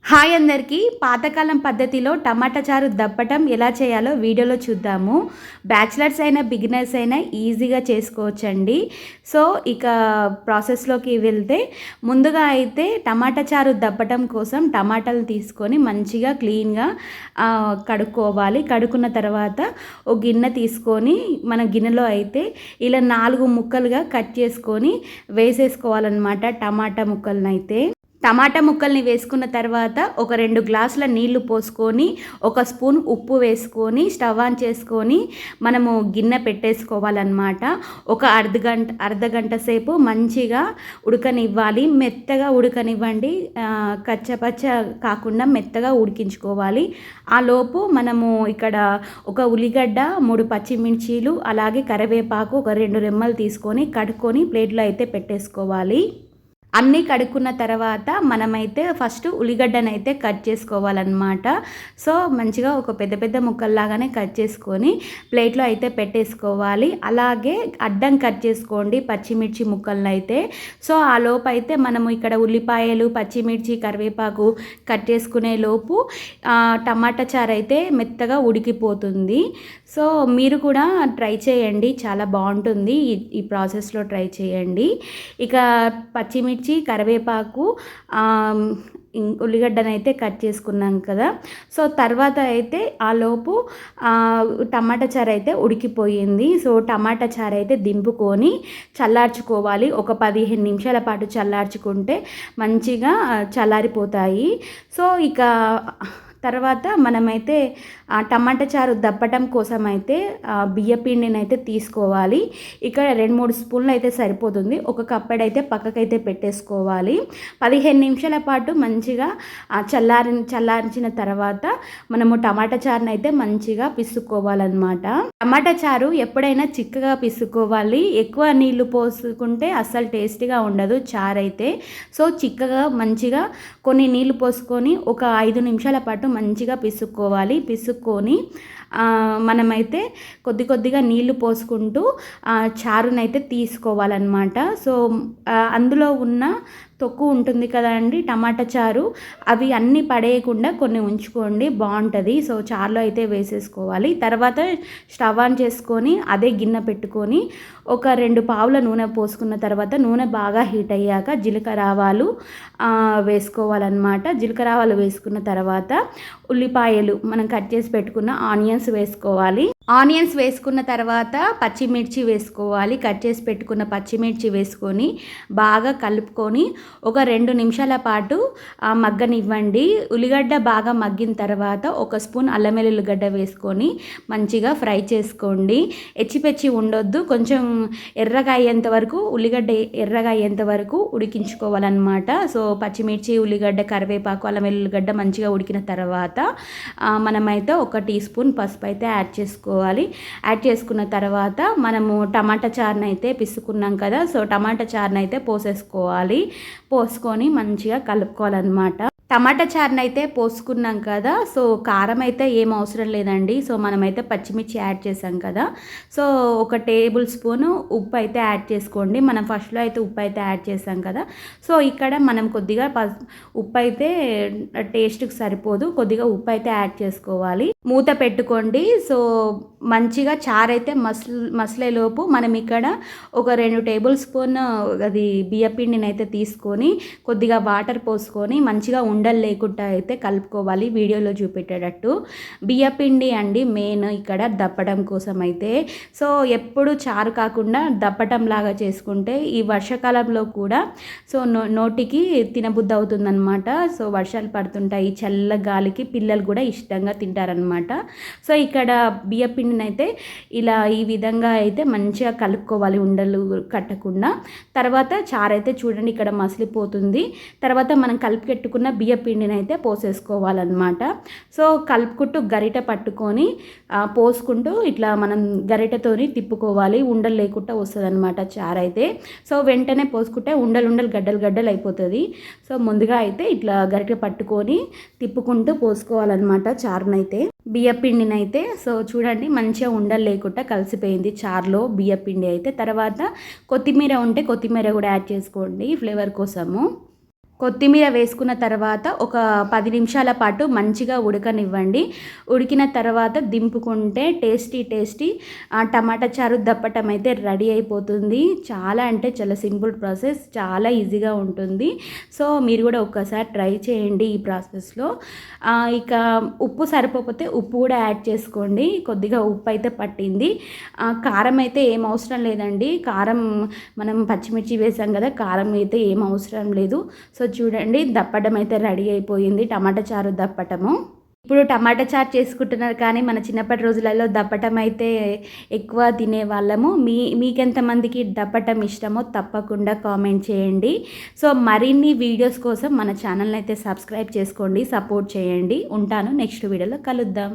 Hi అందరికీ. పాతకాలం పద్ధతిలో టమాటా చారు దప్పటం ఎలా చేయాలో వీడియోలో చూద్దాము. బ్యాచిలర్స్ అయినా బిగినర్స్ అయినా ఈజీగా చేసుకోవచ్చండి. సో ఇక ప్రాసెస్లోకి వెళ్తే ముందుగా అయితే టమాటా చారు దప్పటం కోసం టమాటాలు తీసుకొని మంచిగా క్లీన్గా కడుక్కోవాలి. కడుక్కున్న తర్వాత ఒక గిన్నె తీసుకొని మన గిన్నెలో అయితే ఇలా 4 ముక్కలుగా కట్ చేసుకొని వేసేసుకోవాలన్నమాట. టమాటా ముక్కలను అయితే టమాటా ముక్కల్ని వేసుకున్న తర్వాత ఒక 2 గ్లాసుల నీళ్లు పోసుకొని ఒక స్పూన్ ఉప్పు వేసుకొని స్టవ్ ఆన్ చేసుకొని మనము గిన్నె పెట్టేసుకోవాలన్నమాట. ఒక అర్ధగంట సేపు మంచిగా ఉడకనివ్వాలి. మెత్తగా ఉడకనివ్వండి, కచ్చపచ్చ కాకుండా మెత్తగా ఉడికించుకోవాలి. ఆ లోపు మనము ఇక్కడ ఒక ఉల్లిగడ్డ, 3 పచ్చిమిర్చీలు, అలాగే కరివేపాకు ఒక 2 రెమ్మలు తీసుకొని కడుక్కొని ప్లేట్లో అయితే పెట్టేసుకోవాలి. అన్నీ కడుక్కున్న తర్వాత మనమైతే ఫస్ట్ ఉల్లిగడ్డను అయితే కట్ చేసుకోవాలన్నమాట. సో మంచిగా ఒక పెద్ద పెద్ద ముక్కల్లాగానే కట్ చేసుకొని ప్లేట్లో అయితే పెట్టేసుకోవాలి. అలాగే అడ్డం కట్ చేసుకోండి పచ్చిమిర్చి ముక్కలను అయితే. సో ఆ లోపు అయితే మనము ఇక్కడ ఉల్లిపాయలు, పచ్చిమిర్చి, కరివేపాకు కట్ చేసుకునే లోపు టమాటా చారు అయితే మెత్తగా ఉడికిపోతుంది. సో మీరు కూడా ట్రై చేయండి, చాలా బాగుంటుంది. ఈ ప్రాసెస్లో ట్రై చేయండి. ఇక పచ్చిమిర్చి, కరివేపాకు, ఉల్లిగడ్డనైతే కట్ చేసుకున్నాం కదా. సో తర్వాత అయితే ఆ లోపు టమాటా చారు అయితే ఉడికిపోయింది. సో టమాటా చారు అయితే దింపుకొని చల్లార్చుకోవాలి. ఒక 15 నిమిషాల పాటు చల్లార్చుకుంటే మంచిగా చల్లారిపోతాయి. సో ఇక తర్వాత మనమైతే టమాటా చారు దప్పటం కోసం అయితే బియ్యపిండిని అయితే తీసుకోవాలి. ఇక్కడ 2-3 స్పూన్లు అయితే సరిపోతుంది. ఒక కప్పెడైతే పక్కకైతే పెట్టేసుకోవాలి. 15 నిమిషాల పాటు మంచిగా చల్లారించిన తర్వాత మనము టమాటా చారుని అయితే మంచిగా పిసుకోవాలన్నమాట. టమాటా చారు ఎప్పుడైనా చిక్కగా పిసుకోవాలి. ఎక్కువ నీళ్లు పోసుకుంటే అస్సలు టేస్టీగా ఉండదు చారు అయితే. సో చిక్కగా మంచిగా కొన్ని నీళ్లు పోసుకొని ఒక 5 నిమిషాల పాటు మంచిగా పిసుక్కోవాలి. పిసుక్కొని మనమైతే కొద్దిగా నీళ్లు పోసుకుంటూ చారునైతే తీసుకోవాలన్నమాట. సో అందులో ఉన్న తొక్కు ఉంటుంది కదా అండి టమాటా చారు, అవి అన్నీ పడేయకుండా కొన్ని ఉంచుకోండి, బాగుంటుంది. సో చారులో అయితే వేసేసుకోవాలి. తర్వాత స్టవ్ ఆన్ చేసుకొని అదే గిన్నె పెట్టుకొని ఒక 2 పావుల నూనె పోసుకున్న తర్వాత నూనె బాగా హీట్ అయ్యాక జీలకర్ర ఆవాలు వేసుకోవాలన్నమాట. జీలకర్ర ఆవాలు వేసుకున్న తర్వాత ఉల్లిపాయలు మనం కట్ చేసి పెట్టుకున్న ఆనియన్స్ వేసుకోవాలి. ఆనియన్స్ వేసుకున్న తర్వాత పచ్చిమిర్చి వేసుకోవాలి. కట్ చేసి పెట్టుకున్న పచ్చిమిర్చి వేసుకొని బాగా కలుపుకొని ఒక 2 నిమిషాల పాటు మగ్గనివ్వండి. ఉల్లిగడ్డ బాగా మగ్గిన తర్వాత ఒక స్పూన్ అల్లం వెల్లుల్లిగడ్డ వేసుకొని మంచిగా ఫ్రై చేసుకోండి. ఎచ్చిపెచ్చి ఉండొద్దు, కొంచెం ఎర్రగా అయ్యేంత వరకు, ఉల్లిగడ్డ ఎర్రగా అయ్యేంత వరకు ఉడికించుకోవాలన్నమాట. సో పచ్చిమిర్చి, ఉల్లిగడ్డ, కరివేపాకు, అల్లం వెల్లుల్లిగడ్డ మంచిగా ఉడికిన తర్వాత మనమైతే ఒక టీ స్పూన్ పసుపు అయితే యాడ్ చేసుకోవాలి. యాడ్ చేసుకున్న తర్వాత మనము టమాటా చారుని అయితే పిసుకున్నాం కదా. సో టమాటా చారుని అయితే పోసుకొని మంచిగా కలుపుకోవాలన్నమాట. టమాటా చారుని అయితే పోసుకున్నాం కదా. సో కారం అయితే ఏం అవసరం లేదండి. సో మనమైతే పచ్చిమిర్చి యాడ్ చేసాం కదా. సో ఒక టేబుల్ స్పూను ఉప్పు అయితే యాడ్ చేసుకోండి. మనం ఫస్ట్లో అయితే ఉప్పు అయితే యాడ్ చేసాం కదా. సో ఇక్కడ మనం కొద్దిగా ఉప్పు అయితే టేస్ట్కి సరిపోదు, కొద్దిగా ఉప్పు అయితే యాడ్ చేసుకోవాలి. మూత పెట్టుకోండి. సో మంచిగా చారు అయితే మసలేలోపు మనం ఇక్కడ ఒక 2 టేబుల్ స్పూన్ అది బియ్యపిండిని అయితే తీసుకొని కొద్దిగా వాటర్ పోసుకొని మంచిగా ఉండలు లేకుండా అయితే కలుపుకోవాలి. వీడియోలో చూపెట్టేటట్టు బియ్యపిండి అండి మెయిన్ ఇక్కడ దప్పడం కోసం అయితే. సో ఎప్పుడు చారు కాకుండా దప్పటం లాగా చేసుకుంటే ఈ వర్షాకాలంలో కూడా సో నోటికి తినబుద్ధి అవుతుందన్నమాట. సో వర్షాలు పడుతుంటాయి, చల్ల గాలికి పిల్లలు కూడా ఇష్టంగా తింటారనమాట. సో ఇక్కడ బియ్యపిండిని అయితే ఇలా ఈ విధంగా అయితే మంచిగా కలుపుకోవాలి ఉండలు కట్టకుండా. తర్వాత చారు అయితే చూడండి ఇక్కడ మసిలిపోతుంది. తర్వాత మనం కలిపి పెట్టుకున్న బియ్యపిండిని అయితే పోసేసుకోవాలన్నమాట. సో కలుపుకుంటూ గరిటె పట్టుకొని పోసుకుంటూ ఇట్లా మనం గరిటెతోని తిప్పుకోవాలి. ఉండలు లేకుండా వస్తుంది అనమాట చారు అయితే. సో వెంటనే పోసుకుంటే ఉండలు గడ్డలు అయిపోతుంది. సో ముందుగా అయితే ఇట్లా గరిటె పట్టుకొని తిప్పుకుంటూ పోసుకోవాలన్నమాట చారునైతే, బియ్యపిండినైతే. సో చూడండి మంచిగా ఉండలు లేకుండా కలిసిపోయింది చారులో బియ్యపిండి అయితే. తర్వాత కొత్తిమీర ఉంటే కొత్తిమీర కూడా యాడ్ చేసుకోండి ఫ్లేవర్ కోసము. కొత్తిమీర వేసుకున్న తర్వాత ఒక 10 నిమిషాల పాటు మంచిగా ఉడకనివ్వండి. ఉడికిన తర్వాత దింపుకుంటే టేస్టీ టమాటా చారు దప్పటం అయితే రెడీ అయిపోతుంది. చాలా అంటే చాలా సింపుల్ ప్రాసెస్, చాలా ఈజీగా ఉంటుంది. సో మీరు కూడా ఒక్కసారి ట్రై చేయండి ఈ ప్రాసెస్లో. ఇక ఉప్పు సరిపోతే ఉప్పు కూడా యాడ్ చేసుకోండి. కొద్దిగా ఉప్పు అయితే పట్టింది. కారం అయితే ఏం అవసరం లేదండి. కారం మనం పచ్చిమిర్చి వేసాం కదా, కారం అయితే ఏం అవసరం లేదు. సో చూడండి, దప్పడం అయితే రెడీ అయిపోయింది, టమాటా చారు దప్పటము. ఇప్పుడు టమాటా చారు చేసుకుంటున్నారు కానీ మన చిన్నప్పటి రోజులలో దప్పటం అయితే ఎక్కువ తినేవాళ్ళము. మీకెంతమందికి దప్పటం ఇష్టమో తప్పకుండా కామెంట్ చేయండి. సో మరిన్ని వీడియోస్ కోసం మన ఛానల్ని అయితే సబ్స్క్రైబ్ చేసుకోండి, సపోర్ట్ చేయండి. ఉంటాను, నెక్స్ట్ వీడియోలో కలుద్దాం.